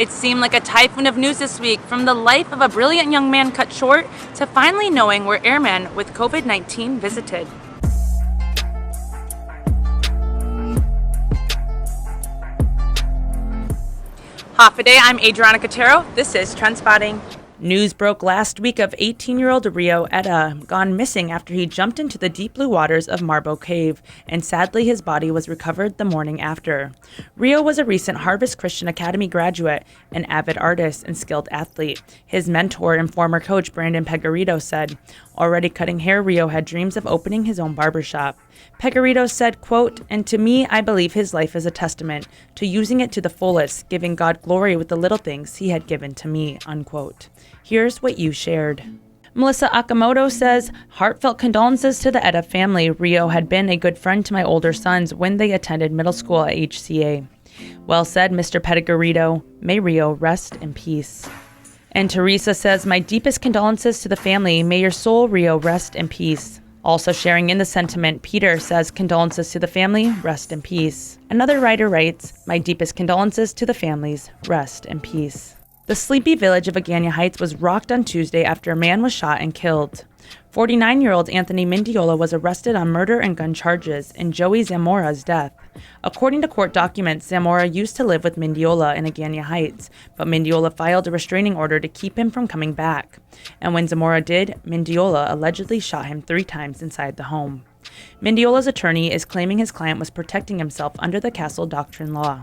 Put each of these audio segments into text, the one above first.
It seemed like a typhoon of news this week, from the life of a brilliant young man cut short to finally knowing where airmen with COVID-19 visited. Half a day, I'm Adriana Cotero. This is TrendSpotting. News broke last week of 18-year-old Ryo Eda gone missing after he jumped into the deep blue waters of Marbo Cave, and sadly his body was recovered the morning after. Ryo was a recent Harvest Christian Academy graduate, an avid artist and skilled athlete. His mentor and former coach Brandon Pegarito said, already cutting hair, Ryo had dreams of opening his own barbershop. Pegarito said, quote, "And to me, I believe his life is a testament to using it to the fullest, giving God glory with the little things he had given to me," unquote. Here's what you shared. Melissa Akamoto says, heartfelt condolences to the Eda family. Ryo had been a good friend to my older sons when they attended middle school at HCA. Well said, Mr. Pegarito. May Ryo rest in peace. And Teresa says, my deepest condolences to the family. May your soul, Ryo, rest in peace. Also sharing in the sentiment, Peter says, condolences to the family, rest in peace. Another writer writes, my deepest condolences to the families, rest in peace. The sleepy village of Agana Heights was rocked on Tuesday after a man was shot and killed. 49-year-old Anthony Mendiola was arrested on murder and gun charges in Joey Zamora's death. According to court documents, Zamora used to live with Mendiola in Agana Heights, but Mendiola filed a restraining order to keep him from coming back. And when Zamora did, Mendiola allegedly shot him 3 times inside the home. Mendiola's attorney is claiming his client was protecting himself under the Castle Doctrine law.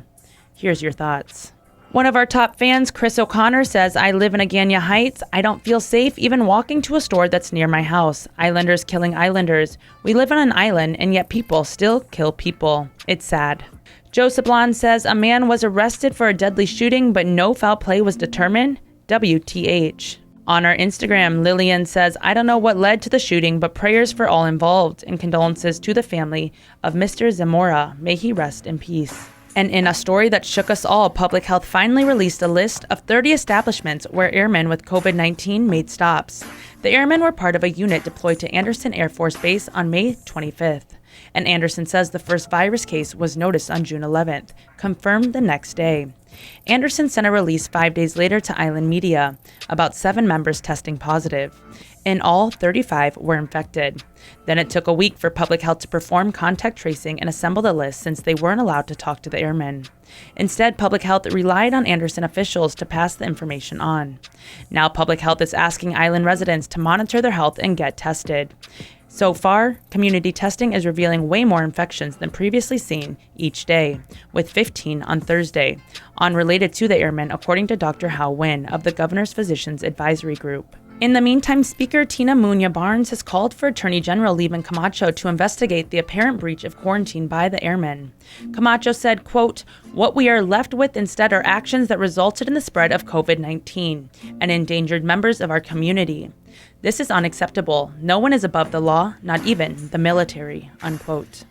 Here's your thoughts. One of our top fans, Chris O'Connor, says, I live in Agana Heights. I don't feel safe even walking to a store that's near my house. Islanders killing islanders. We live on an island, and yet people still kill people. It's sad. Joe Sablon says, a man was arrested for a deadly shooting, but no foul play was determined. WTH. On our Instagram, Lillian says, I don't know what led to the shooting, but prayers for all involved and condolences to the family of Mr. Zamora. May he rest in peace. And in a story that shook us all, Public Health finally released a list of 30 establishments where airmen with COVID-19 made stops. The airmen were part of a unit deployed to Andersen Air Force Base on May 25th. And Andersen says the first virus case was noticed on June 11th, confirmed the next day. Andersen sent a release 5 days later to Island Media, about 7 members testing positive. In all, 35 were infected. Then it took a week for Public Health to perform contact tracing and assemble the list since they weren't allowed to talk to the airmen. Instead, Public Health relied on Andersen officials to pass the information on. Now Public Health is asking island residents to monitor their health and get tested. So far, community testing is revealing way more infections than previously seen each day, with 15 on Thursday, unrelated to the airmen, according to Dr. Hao Win of the Governor's Physicians Advisory Group. In the meantime, Speaker Tina Muñoz Barnes has called for Attorney General Levin Camacho to investigate the apparent breach of quarantine by the airmen. Camacho said, quote, what we are left with instead are actions that resulted in the spread of COVID-19 and endangered members of our community. This is unacceptable. No one is above the law, not even the military, unquote.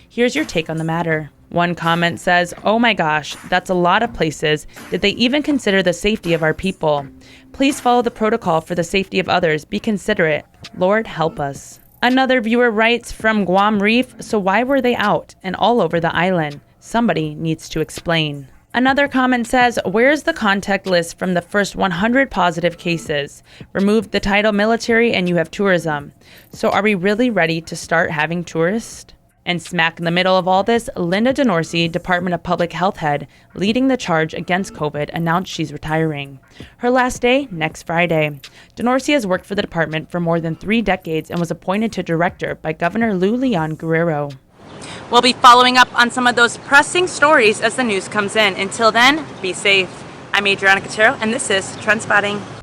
Here's your take on the matter. One comment says, oh my gosh, that's a lot of places. Did they even consider the safety of our people? Please follow the protocol for the safety of others. Be considerate. Lord, help us. Another viewer writes, from Guam Reef, so why were they out and all over the island? Somebody needs to explain. Another comment says, where's the contact list from the first 100 positive cases? Remove the title military and you have tourism. So are we really ready to start having tourists? And smack in the middle of all this, Linda DeNorsi, Department of Public Health head, leading the charge against COVID, announced she's retiring. Her last day, next Friday. DeNorsi has worked for the department for more than 3 decades and was appointed to director by Governor Lou Leon Guerrero. We'll be following up on some of those pressing stories as the news comes in. Until then, be safe. I'm Adriana Cotero, and this is TrendSpotting.